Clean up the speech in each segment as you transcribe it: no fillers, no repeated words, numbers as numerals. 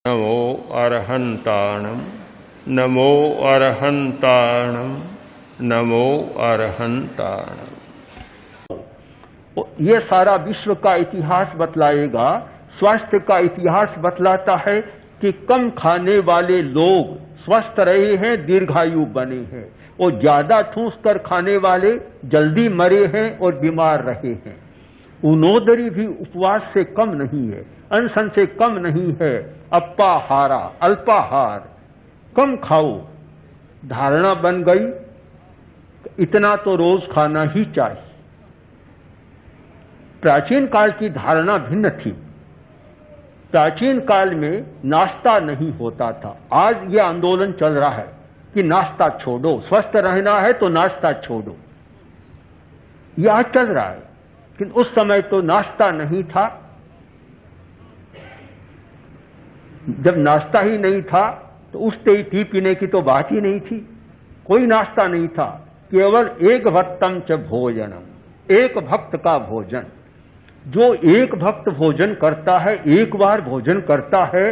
नमो अरहंताणम नमो अरहंताणम नमो अरहंताणम। ये सारा विश्व का इतिहास बतलाएगा। स्वास्थ्य का इतिहास बतलाता है कि कम खाने वाले लोग स्वस्थ रहे हैं, दीर्घायु बने हैं, और ज्यादा ठूस कर खाने वाले जल्दी मरे हैं और बीमार रहे हैं। उनोदरी भी उपवास से कम नहीं है, अनशन से कम नहीं है। अप्पाहारा, अल्पाहार, कम खाओ। धारणा बन गई इतना तो रोज खाना ही चाहिए। प्राचीन काल की धारणा भिन्न थी। प्राचीन काल में नाश्ता नहीं होता था। आज यह आंदोलन चल रहा है कि नाश्ता छोड़ो, स्वस्थ रहना है तो नाश्ता छोड़ो। यह आज चल रहा है, लेकिन उस समय तो नाश्ता नहीं था। जब नाश्ता ही नहीं था तो उठते ही टी पीने की तो बात ही नहीं थी। कोई नाश्ता नहीं था, केवल एक भक्तम च भोजनम, एक भक्त का भोजन। जो एक भक्त भोजन करता है, एक बार भोजन करता है,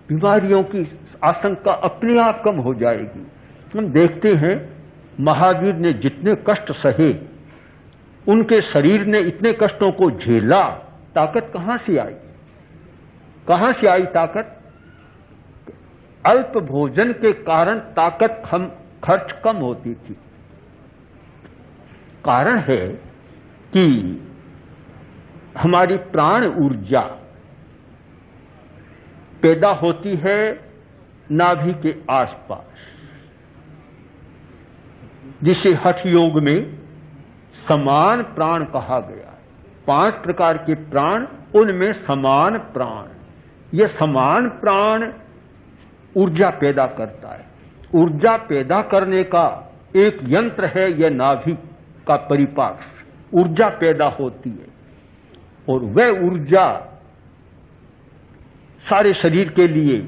बीमारियों की आशंका अपने आप कम हो जाएगी। हम देखते हैं महावीर ने जितने कष्ट सहे, उनके शरीर ने इतने कष्टों को झेला, ताकत कहां से आई? कहां से आई ताकत? अल्प भोजन के कारण ताकत खर्च कम होती थी। कारण है कि हमारी प्राण ऊर्जा पैदा होती है नाभि के आसपास, जिसे हठ योग में समान प्राण कहा गया। 5 प्रकार के प्राण, उनमें समान प्राण। यह समान प्राण ऊर्जा पैदा करता है। ऊर्जा पैदा करने का एक यंत्र है यह नाभि का परिपाक। ऊर्जा पैदा होती है और वह ऊर्जा सारे शरीर के लिए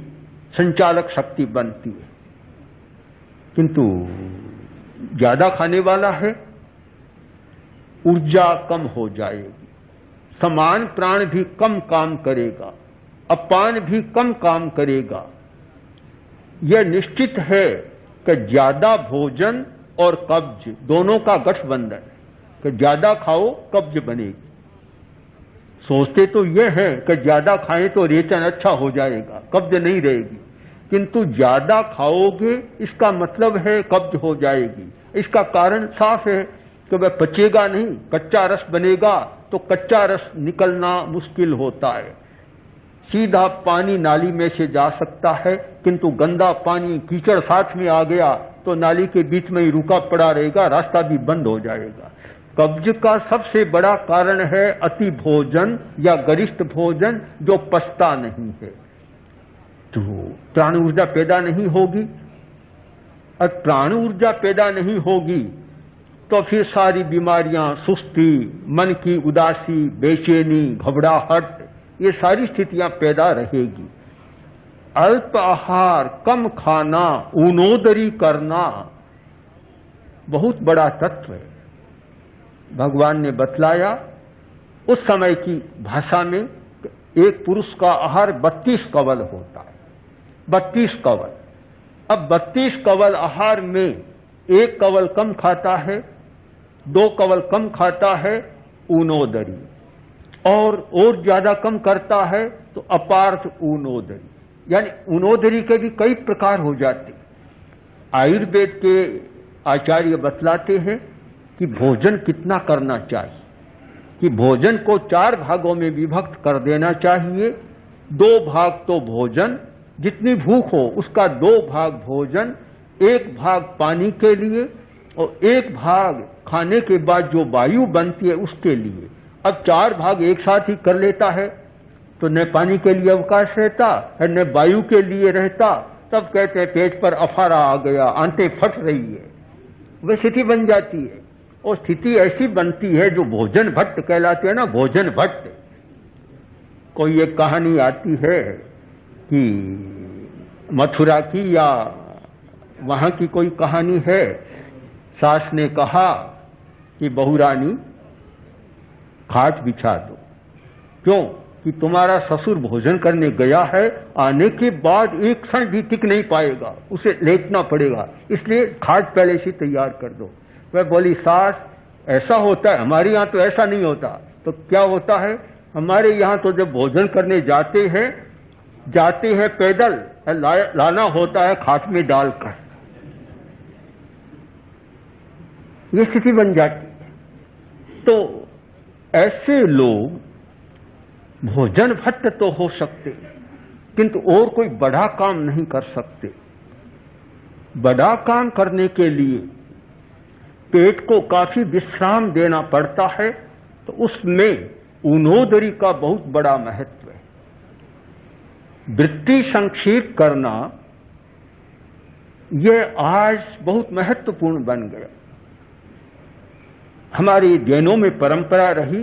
संचालक शक्ति बनती है। किंतु ज्यादा खाने वाला है, ऊर्जा कम हो जाएगी। समान प्राण भी कम काम करेगा, अपान भी कम काम करेगा। यह निश्चित है कि ज्यादा भोजन और कब्ज दोनों का गठबंधन, कि ज्यादा खाओ कब्ज बनेगी। सोचते तो यह है कि ज्यादा खाएं तो रेचन अच्छा हो जाएगा, कब्ज नहीं रहेगी। किंतु ज्यादा खाओगे इसका मतलब है कब्ज हो जाएगी। इसका कारण साफ है कि वह पचेगा नहीं, कच्चा रस बनेगा तो कच्चा रस निकलना मुश्किल होता है। सीधा पानी नाली में से जा सकता है, किंतु गंदा पानी, कीचड़ साथ में आ गया तो नाली के बीच में ही रुका पड़ा रहेगा, रास्ता भी बंद हो जाएगा। कब्ज का सबसे बड़ा कारण है अति भोजन या गरिष्ठ भोजन जो पचता नहीं है। तो प्राण ऊर्जा पैदा नहीं होगी, और प्राण ऊर्जा पैदा नहीं होगी तो फिर सारी बीमारियां, सुस्ती, मन की उदासी, बेचैनी, घबराहट, ये सारी स्थितियां पैदा रहेगी। अल्प आहार, कम खाना, ऊनोदरी करना बहुत बड़ा तत्व है। भगवान ने बतलाया उस समय की भाषा में, एक पुरुष का आहार 32 कवल होता है। 32 कवल। अब 32 कवल आहार में 1 कवल कम खाता है, 2 कवल कम खाता है ऊनोदरी, और ज्यादा कम करता है तो अपार्थ ऊनोदरी। यानी ऊनोदरी के भी कई प्रकार हो जाते। आयुर्वेद के आचार्य बतलाते हैं कि भोजन कितना करना चाहिए, कि भोजन को 4 भागों में विभक्त कर देना चाहिए। 2 भाग तो भोजन, जितनी भूख हो उसका 2 भाग भोजन, 1 भाग पानी के लिए और 1 भाग खाने के बाद जो वायु बनती है उसके लिए। अब 4 भाग एक साथ ही कर लेता है तो न पानी के लिए अवकाश रहता है न वायु के लिए रहता। तब कहते हैं पेट पर अफारा आ गया, आंतें फट रही है, वह स्थिति बन जाती है। और स्थिति ऐसी बनती है जो भोजन भट्ट कहलाते हैं ना, भोजन भट्ट। कोई एक कहानी आती है कि मथुरा की या वहां की कोई कहानी है। सास ने कहा कि बहुरानी खाट बिछा दो। क्यों? कि तुम्हारा ससुर भोजन करने गया है, आने के बाद एक क्षण भी टिक नहीं पाएगा, उसे लेटना पड़ेगा, इसलिए खाट पहले से तैयार कर दो। वह बोली, सास ऐसा होता है, हमारे यहाँ तो ऐसा नहीं होता। तो क्या होता है? हमारे यहाँ तो जब भोजन करने जाते हैं पैदल, लाना होता है खाट में डालकर। ये स्थिति बन जाती है। तो ऐसे लोग भोजन भट्ट तो हो सकते, किंतु और कोई बड़ा काम नहीं कर सकते। बड़ा काम करने के लिए पेट को काफी विश्राम देना पड़ता है, तो उसमें ऊनोदरी का बहुत बड़ा महत्व है। वृत्ति संक्षेप करना यह आज बहुत महत्वपूर्ण बन गया। हमारे जैनों में परंपरा रही,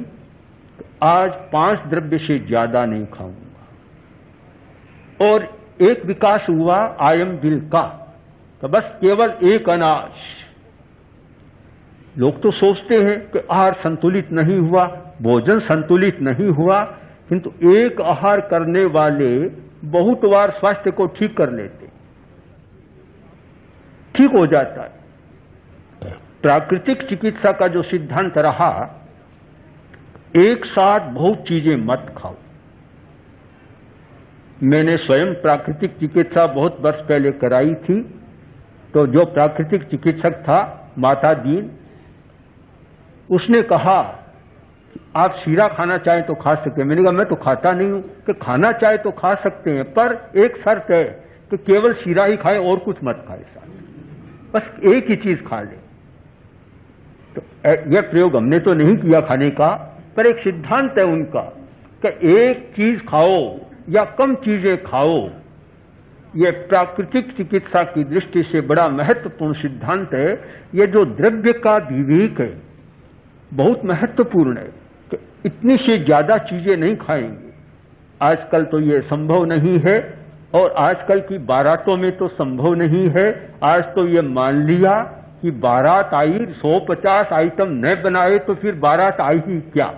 आज 5 द्रव्य से ज्यादा नहीं खाऊंगा। और एक विकास हुआ आयम दिल का, तो बस केवल एक अनाज। लोग तो सोचते हैं कि आहार संतुलित नहीं हुआ, भोजन संतुलित नहीं हुआ, किंतु एक आहार करने वाले बहुत बार स्वास्थ्य को ठीक कर लेते, ठीक हो जाता है। प्राकृतिक चिकित्सा का जो सिद्धांत रहा, एक साथ बहुत चीजें मत खाओ। मैंने स्वयं प्राकृतिक चिकित्सा बहुत वर्ष पहले कराई थी, तो जो प्राकृतिक चिकित्सक था माता दीन, उसने कहा कि आप शीरा खाना चाहें तो खा सकते हैं। मैंने कहा मैं तो खाता नहीं हूं। कि खाना चाहे तो खा सकते हैं, पर एक शर्त है कि केवल शीरा ही खाएं और कुछ मत खाएं, साथ बस एक ही चीज खा ले। तो यह प्रयोग हमने तो नहीं किया खाने का, पर एक सिद्धांत है उनका कि एक चीज खाओ या कम चीजें खाओ। यह प्राकृतिक चिकित्सा की दृष्टि से बड़ा महत्वपूर्ण सिद्धांत है। यह जो द्रव्य का विवेक है बहुत महत्वपूर्ण है कि इतनी से ज्यादा चीजें नहीं खाएंगे। आजकल तो यह संभव नहीं है, और आजकल की बारातों में तो संभव नहीं है। आज तो यह मान लिया कि बारात आई, 150 आइटम न बनाए तो फिर बारात आई ही क्या।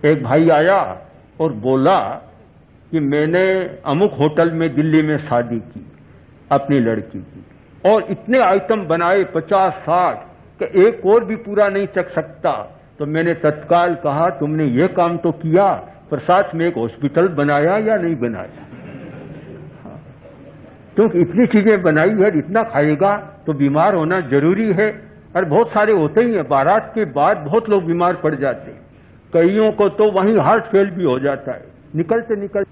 एक भाई आया और बोला कि मैंने अमुक होटल में दिल्ली में शादी की अपनी लड़की की, और इतने आइटम बनाए 50-60 कि एक और भी पूरा नहीं चख सकता। तो मैंने तत्काल कहा, तुमने ये काम तो किया, पर साथ में एक हॉस्पिटल बनाया या नहीं बनाया? क्योंकि इतनी चीजें बनाई है, इतना खाएगा तो बीमार होना जरूरी है। और बहुत सारे होते ही हैं, बारात के बाद बहुत लोग बीमार पड़ जाते हैं। कईयों को तो वहीं हार्ट फेल भी हो जाता है, निकलते निकलते।